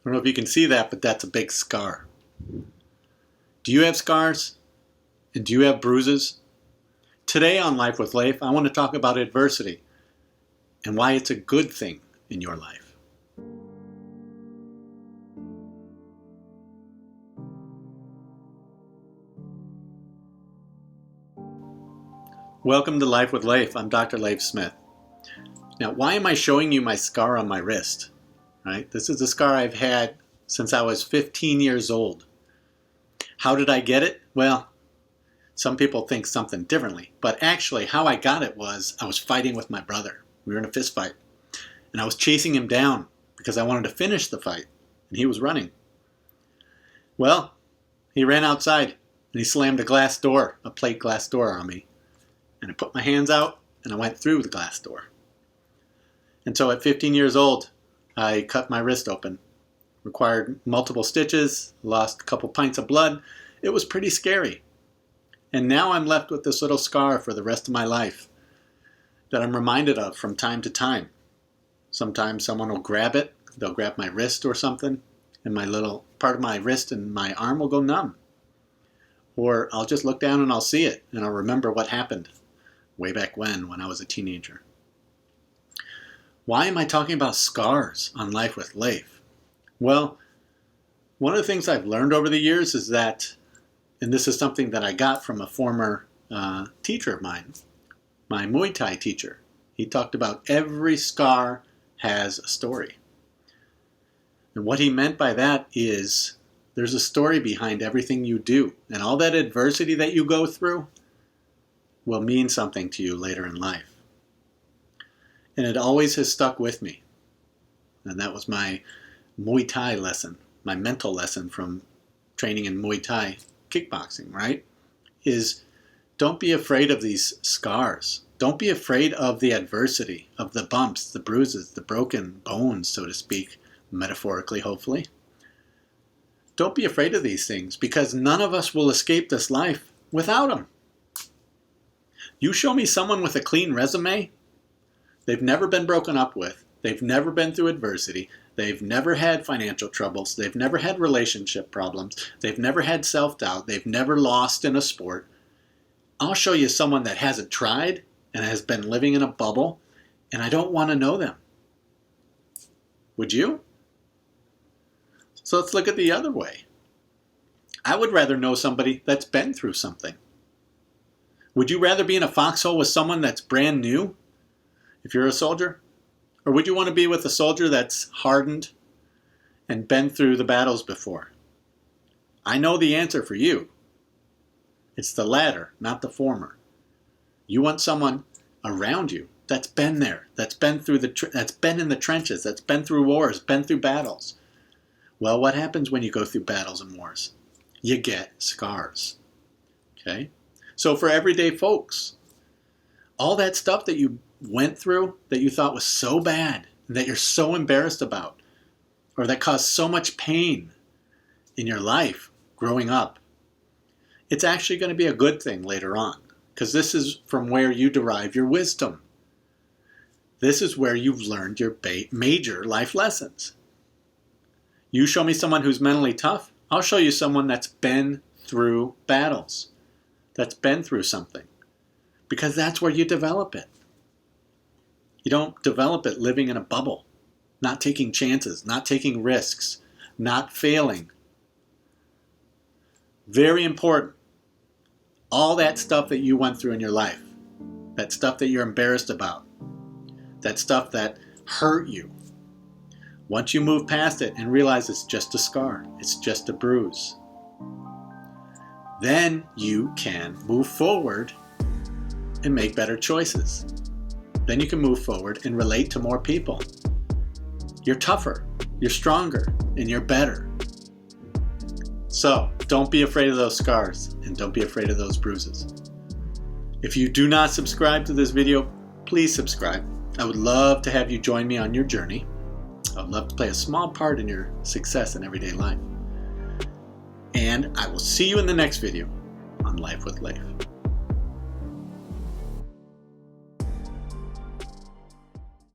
don't know if you can see that, but that's a big scar. Do you have scars? And do you have bruises? Today on Life with Leif, I want to talk about adversity and why it's a good thing in your life. Welcome to Life with Leif. I'm Dr. Leif Smith. Now, why am I showing you my scar on my wrist? Right? This is a scar I've had since I was 15 years old. How did I get it? Well, some people think something differently, but actually how I got it was I was fighting with my brother. We were in a fist fight, and I was chasing him down because I wanted to finish the fight, and he was running. Well, he ran outside, and he slammed a plate glass door on me, and I put my hands out, and I went through the glass door. And so at 15 years old, I cut my wrist open. Required multiple stitches, lost a couple pints of blood. It was pretty scary. And now I'm left with this little scar for the rest of my life that I'm reminded of from time to time. Sometimes someone will grab it, they'll grab my wrist or something, and my little part of my wrist and my arm will go numb. Or I'll just look down and I'll see it, and I'll remember what happened way back when I was a teenager. Why am I talking about scars on Life with Leif? Well, one of the things I've learned over the years is that, and this is something that I got from a former teacher of mine, my Muay Thai teacher. He talked about every scar has a story. And what he meant by that is there's a story behind everything you do. And all that adversity that you go through will mean something to you later in life. And it always has stuck with me. And that was my Muay Thai lesson, my mental lesson from training in Muay Thai kickboxing, right? Is don't be afraid of these scars. Don't be afraid of the adversity, of the bumps, the bruises, the broken bones, so to speak, metaphorically, hopefully. Don't be afraid of these things because none of us will escape this life without them. You show me someone with a clean resume, they've never been broken up with, they've never been through adversity, they've never had financial troubles, they've never had relationship problems, they've never had self-doubt, they've never lost in a sport. I'll show you someone that hasn't tried and has been living in a bubble, and I don't want to know them. Would you? So let's look at the other way. I would rather know somebody that's been through something. Would you rather be in a foxhole with someone that's brand new, if you're a soldier? Or would you want to be with a soldier that's hardened and been through the battles before? I know the answer for you. It's the latter, not the former. You want someone around you that's been there, that's been in the trenches, that's been through wars, been through battles. Well, what happens when you go through battles and wars? You get scars. Okay? So for everyday folks, all that stuff that you went through that you thought was so bad, that you're so embarrassed about, or that caused so much pain in your life growing up, it's actually going to be a good thing later on, because this is from where you derive your wisdom. This is where you've learned your major life lessons. You show me someone who's mentally tough, I'll show you someone that's been through battles, that's been through something, because that's where you develop it. You don't develop it living in a bubble, not taking chances, not taking risks, not failing. Very important. All that stuff that you went through in your life, that stuff that you're embarrassed about, that stuff that hurt you, once you move past it and realize it's just a scar, it's just a bruise, then you can move forward and make better choices. Then you can move forward and relate to more people. You're tougher, you're stronger, and you're better. So don't be afraid of those scars and don't be afraid of those bruises. If you do not subscribe to this video, please subscribe. I would love to have you join me on your journey. I would love to play a small part in your success in everyday life. And I will see you in the next video on Life with Leif.